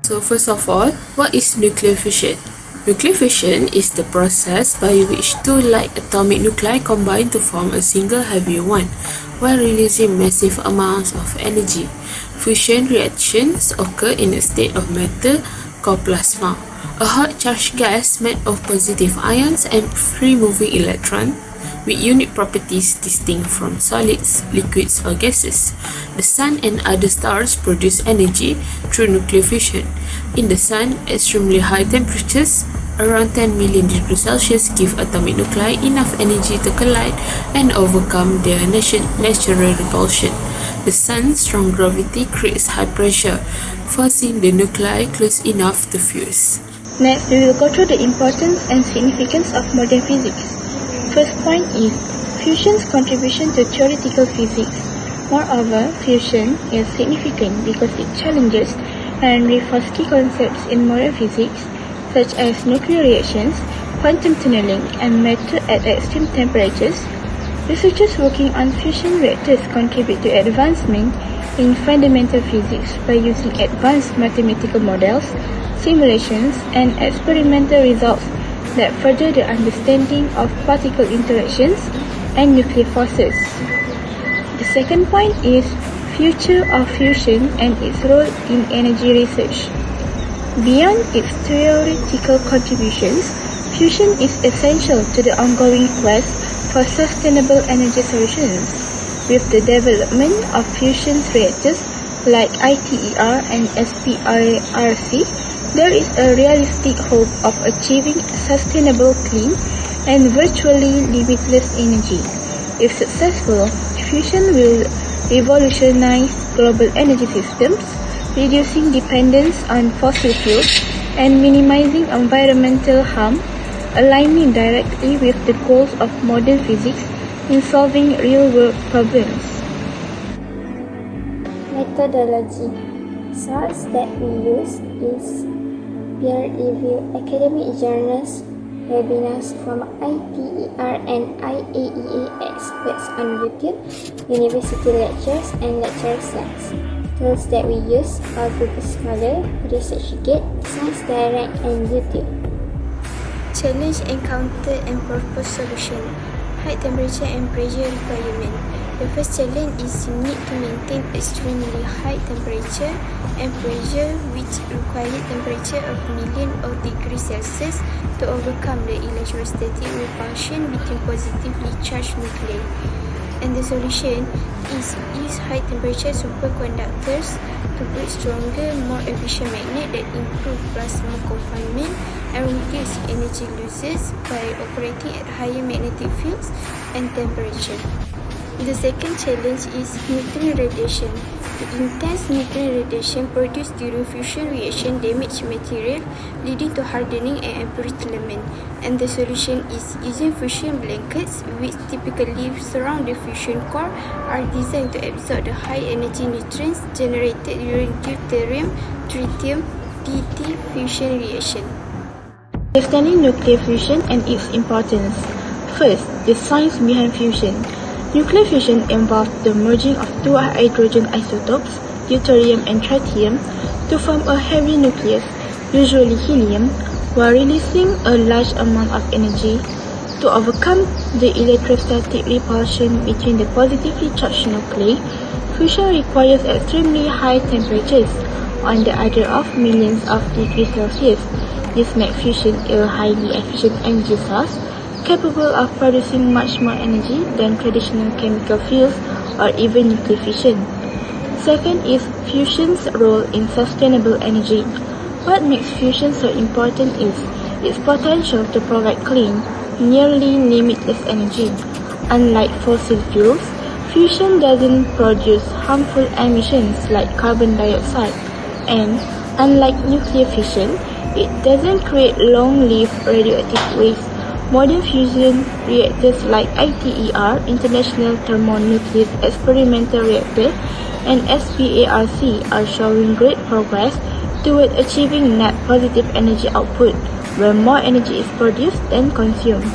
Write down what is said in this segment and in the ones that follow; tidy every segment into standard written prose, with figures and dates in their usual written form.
So first of all, what is nuclear fission? Nuclear fission is the process by which two light atomic nuclei combine to form a single heavier one, while releasing massive amounts of energy. Fusion reactions occur in a state of matter called plasma, a hot charged gas made of positive ions and free-moving electrons with unique properties distinct from solids, liquids, or gases. The Sun and other stars produce energy through nuclear fission. In the Sun, extremely high temperatures, around 10 million degrees Celsius, give atomic nuclei enough energy to collide and overcome their natural repulsion. The Sun's strong gravity creates high pressure, forcing the nuclei close enough to fuse. Next, we will go through the importance and significance of modern physics. First point is fusion's contribution to theoretical physics. Moreover, fusion is significant because it challenges and reinforces key concepts in modern physics such as nuclear reactions, quantum tunneling, and matter at extreme temperatures. Researchers working on fusion reactors contribute to advancement in fundamental physics by using advanced mathematical models, simulations, and experimental results that further the understanding of particle interactions and nuclear forces. The second point is future of fusion and its role in energy research. Beyond its theoretical contributions, fusion is essential to the ongoing quest for sustainable energy solutions. With the development of fusion reactors like ITER and SPIRC, there is a realistic hope of achieving sustainable, clean, and virtually limitless energy. If successful, fusion will revolutionize global energy systems, reducing dependence on fossil fuels and minimizing environmental harm, aligning directly with the goals of modern physics in solving real-world problems. Methodology. Source that we use is peer-reviewed academic journals, webinars from ITER and IAEA experts on YouTube, university lectures, and lecture slides. Tools that we use are Google Scholar, ResearchGate, Science Direct, and YouTube. Challenge encountered and proposed solution. High temperature and pressure requirement. The first challenge is you need to maintain extremely high temperature and pressure which require temperature of millions of degrees Celsius to overcome the electrostatic repulsion between positively charged nuclei. And the solution is use high temperature superconductors to build stronger, more efficient magnet that improve plasma confinement and reduce energy losses by operating at higher magnetic fields and temperature. The second challenge is neutron radiation. The intense neutron radiation produced during fusion reaction damage material, leading to hardening and embrittlement. And the solution is using fusion blankets, which typically surround the fusion core, are designed to absorb the high energy neutrons generated during deuterium, tritium, DT fusion reaction. Understanding nuclear fusion and its importance. First, the science behind fusion. Nuclear fusion involves the merging of two hydrogen isotopes, deuterium and tritium, to form a heavy nucleus, usually helium, while releasing a large amount of energy. To overcome the electrostatic repulsion between the positively charged nuclei, fusion requires extremely high temperatures, on the order of millions of degrees Celsius. This makes fusion a highly efficient energy source, capable of producing much more energy than traditional chemical fuels or even nuclear fission. Second is fusion's role in sustainable energy. What makes fusion so important is its potential to provide clean, nearly limitless energy. Unlike fossil fuels, fusion doesn't produce harmful emissions like carbon dioxide, and unlike nuclear fission, it doesn't create long-lived radioactive waste. Modern fusion reactors like ITER, International Thermonuclear Experimental Reactor, and SPARC are showing great progress toward achieving net positive energy output, where more energy is produced than consumed.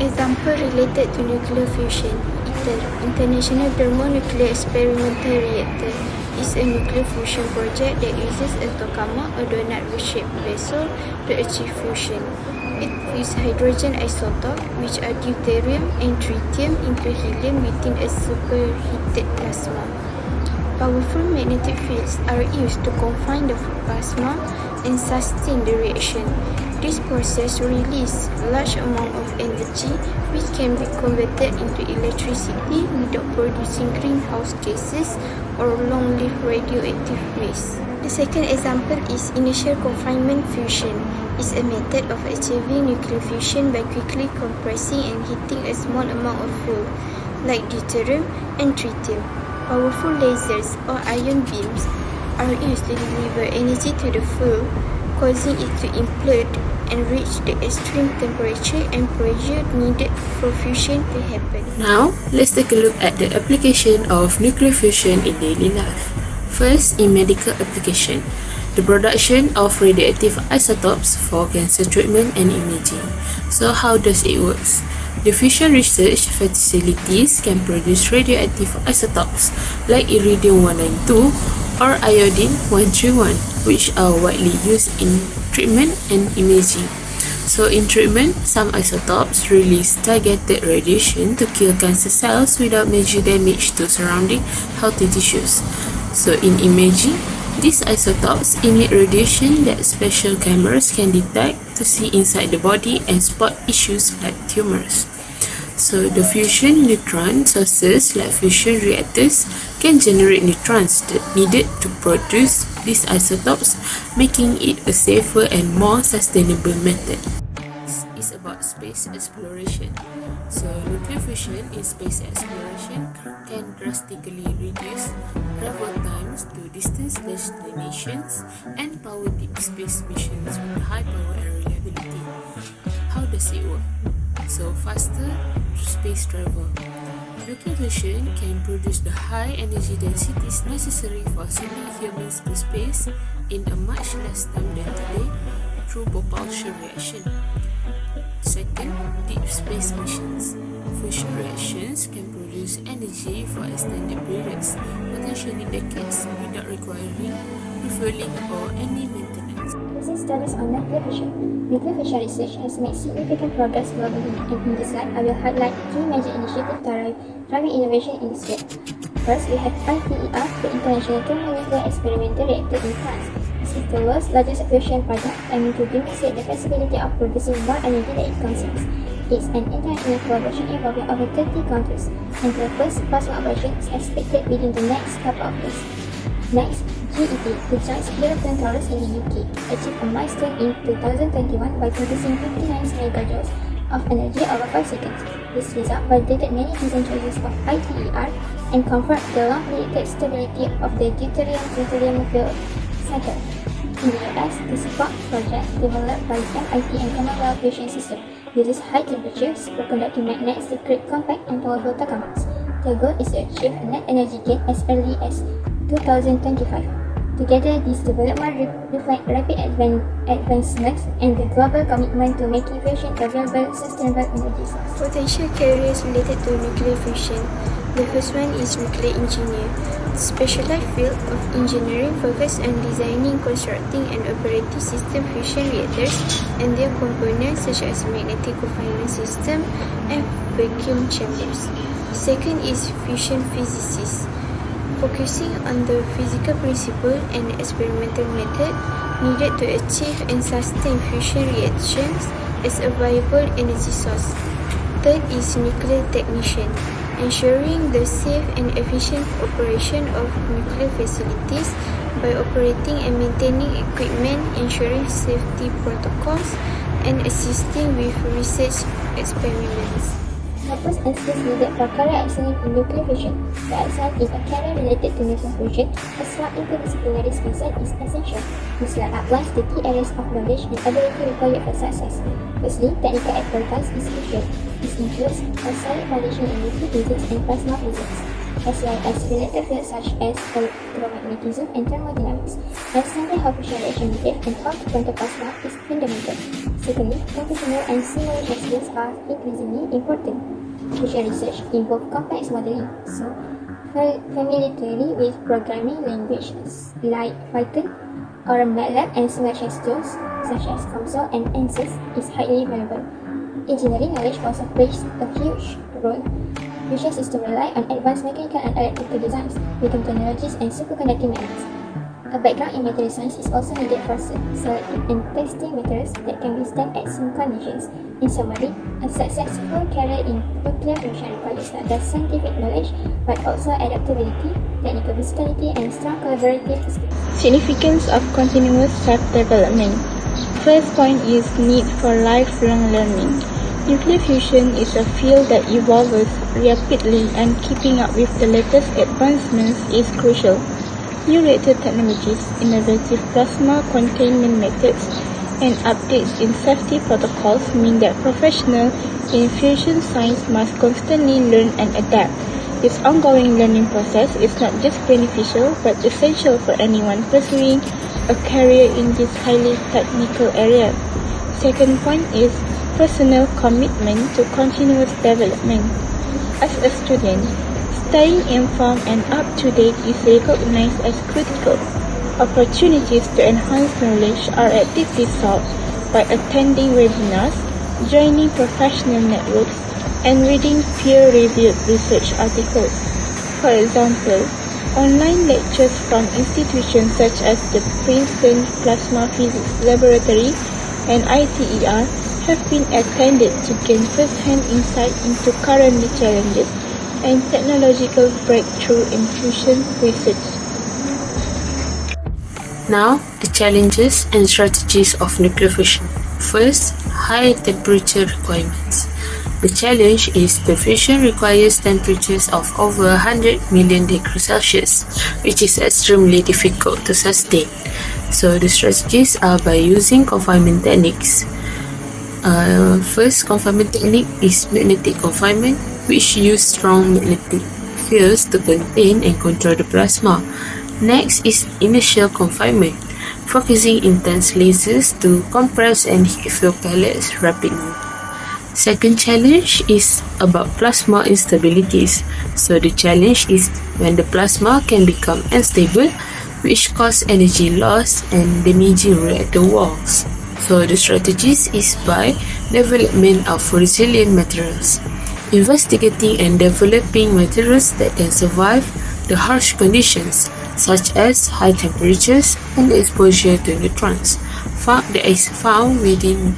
Example related to nuclear fusion: ITER, International Thermonuclear Experimental Reactor. is a nuclear fusion project that uses a tokamak, a donut-shaped vessel, to achieve fusion. It uses hydrogen isotopes, which are deuterium and tritium, into helium within a superheated plasma. Powerful magnetic fields are used to confine the plasma and sustain the reaction. This process releases a large amount of energy, which can be converted into electricity without producing greenhouse gases or long-lived radioactive waste. The second example is inertial confinement fusion. It's a method of achieving nuclear fusion by quickly compressing and heating a small amount of fuel, like deuterium and tritium. Powerful lasers or ion beams are used to deliver energy to the fuel, causing it to implode and reach the extreme temperature and pressure needed for fusion to happen. Now, let's take a look at the application of nuclear fusion in daily life. First, in medical application, the production of radioactive isotopes for cancer treatment and imaging. So, how does it work? The fusion research facilities can produce radioactive isotopes like iridium-192 or iodine-131, which are widely used in treatment and imaging. So in treatment, some isotopes release targeted radiation to kill cancer cells without major damage to surrounding healthy tissues. So in imaging, these isotopes emit radiation that special cameras can detect to see inside the body and spot issues like tumors. So the fusion neutron sources like fusion reactors can generate neutrons needed to produce these isotopes, making it a safer and more sustainable method. This is about space exploration. So nuclear fusion in space exploration can drastically reduce travel times to distant destinations and power deep space missions with high power and reliability. How does it work? So faster space travel. Nuclear fusion can produce the high energy densities necessary for sending humans to space in a much less time than today through propulsion reaction. Second, deep space missions. Fusion reactions can produce energy for extended periods, potentially decades, without requiring refueling or any maintenance. This is studies on nuclear fusion. Nuclear fusion research has made significant progress globally, and in this slide, I will highlight three major initiatives driving innovation in this field. First, we have ITER, the International Thermonuclear Experimental Reactor in France. This is the world's largest fusion project, aiming to demonstrate the feasibility of producing more energy than it consumes. It's an international collaboration involving over 30 countries, and the first plasma operation is expected within the next couple of years. Next, GET, the Giant European Taurus in the UK, achieved a milestone in 2021 by producing 59 megajoules of energy over 5 seconds. This result validated many design choices of ITER and confirmed the long-predicted stability of the deuterium-tritium fuel cycle. In the US, the Spark project, developed by MIT and Commonwealth Fusion System, uses high-temperature superconducting magnets to create compact and powerful tokamaks. The goal is to achieve a net energy gain as early as 2025. Together, these developments reflect rapid advancements and the global commitment to making fusion a reliable, sustainable energy source. Potential careers related to nuclear fusion. The first one is nuclear engineer. The specialized field of engineering focuses on designing, constructing, and operating system fusion reactors and their components such as magnetic confinement system and vacuum chambers. Second is fusion physicist, focusing on the physical principle and experimental method needed to achieve and sustain fusion reactions as a viable energy source. Third is nuclear technician, ensuring the safe and efficient operation of nuclear facilities by operating and maintaining equipment, ensuring safety protocols, and assisting with research experiments. Purpose and skills needed for career excellence in nuclear fusion. The excellence in a career related to nuclear fusion, as far as interdisciplinary is concerned, is essential. This slide outlines the key areas of knowledge and ability required for success. Firstly, technical expertise is crucial. This includes a solid foundation in nuclear physics and plasma physics, as well as related fields such as electromagnetism and thermodynamics. Understanding how fusion reaction behave and how to control plasma is fundamental. Secondly, computational and simulation skills are increasingly important. Fusion research involves complex modeling, so Familiarity with programming languages like Python or MATLAB and simulation tools such as COMSOL and ANSYS is highly valuable. Engineering knowledge also plays a huge role. Fusion systems rely on advanced mechanical and electrical designs, quantum technologies, and superconducting methods. A background in material science is also needed for selecting and testing materials that can withstand extreme conditions. In summary, a successful career in nuclear fusion requires not just scientific knowledge, but also adaptability, technical versatility, and strong collaborative skills. Significance of continuous self-development. First point is need for lifelong learning. Nuclear fusion is a field that evolves rapidly, and keeping up with the latest advancements is crucial. New reactor technologies, innovative plasma containment methods, and updates in safety protocols mean that professionals in fusion science must constantly learn and adapt. This ongoing learning process is not just beneficial but essential for anyone pursuing a career in this highly technical area. Second point is personal commitment to continuous development. As a student, staying informed and up-to-date is recognized as critical. Opportunities to enhance knowledge are actively sought by attending webinars, joining professional networks, and reading peer-reviewed research articles. For example, online lectures from institutions such as the Princeton Plasma Physics Laboratory and ITER have been attended to gain first-hand insight into current challenges and technological breakthrough in fusion research. Now, the challenges and strategies of nuclear fusion. First, high temperature requirements. The challenge is the fusion requires temperatures of over 100 million degrees Celsius, which is extremely difficult to sustain. So the strategies are by using confinement techniques. First confinement technique is magnetic confinement, which use strong magnetic fields to contain and control the plasma. Next is inertial confinement, focusing intense lasers to compress and heat fuel pellets rapidly. Second challenge is about plasma instabilities. So the challenge is when the plasma can become unstable, which cause energy loss and damaging reactor walls. So the strategies is by development of resilient materials, investigating and developing materials that can survive the harsh conditions such as high temperatures and exposure to neutrons that is found within